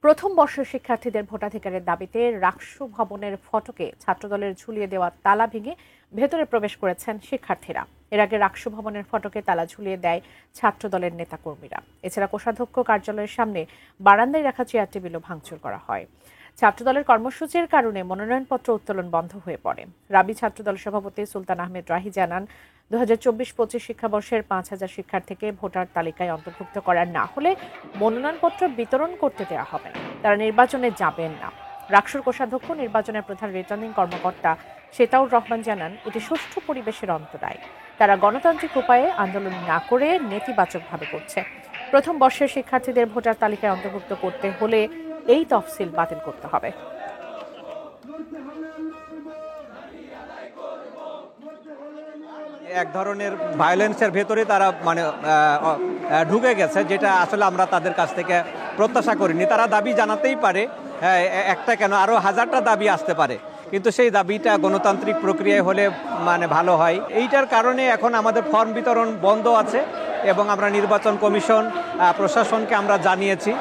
প্রথম বর্ষের শিক্ষার্থীদের ভোটাধিকারের দাবিতে রাকসু ভবনের ফটকে ছাত্রদলের ঝুলিয়ে দেওয়া তালা ভেঙে ভেতরে প্রবেশ করেছেন শিক্ষার্থীরা। এর আগে রাকসু ভবনের ফটকে তালা ঝুলিয়ে দেয় ছাত্রদলের নেতাকর্মীরা। এছাড়া কোষাধ্যক্ষ কার্যালয়ের সামনে বারান্দায় রাখা চেয়ার টেবিলও ভাঙচুর করা হয়। ছাত্রদলের কর্মসূচির কারণে মনোনয়নপত্র উত্তোলন বন্ধ হয়ে পড়ে। রাবি ছাত্রদল সভাপতি সুলতান আহমেদ রাহি জানান, 2024-25 শিক্ষাবর্ষের 5,000 শিক্ষার্থীকে ভোটার তালিকায় অন্তর্ভুক্ত করা না হলে মনোনয়নপত্র বিতরণ করতে দেওয়া হবে না। তারা নির্বাচনে যাবেন না। রাকসুর কোষাধ্যক্ষ নির্বাচনের প্রধান রিটার্নিং কর্মকর্তা সেতাউর রহমান জানান, এটি সুষ্ঠু পরিবেশের অন্তরায়। তারা গণতান্ত্রিক উপায়ে আন্দোলন না করে নেতিবাচকভাবে করছে। প্রথম বর্ষের শিক্ষার্থীদের ভোটার তালিকায় অন্তর্ভুক্ত করতে হলে এই তফসিল বাতিল করতে হবে। এক ধরনের ভায়োলেন্সের ভেতরে তারা ঢুকে গেছে, যেটা আসলে আমরা তাদের কাছ থেকে প্রত্যাশা করিনি। তারা দাবি জানাতেই পারে, একটা কেন আরও হাজারটা দাবি আসতে পারে, কিন্তু সেই দাবিটা গণতান্ত্রিক প্রক্রিয়ায় হলে ভালো হয়। এইটার কারণে এখন আমাদের ফর্ম বিতরণ বন্ধ আছে এবং আমরা নির্বাচন কমিশন প্রশাসনকে আমরা জানিয়েছি।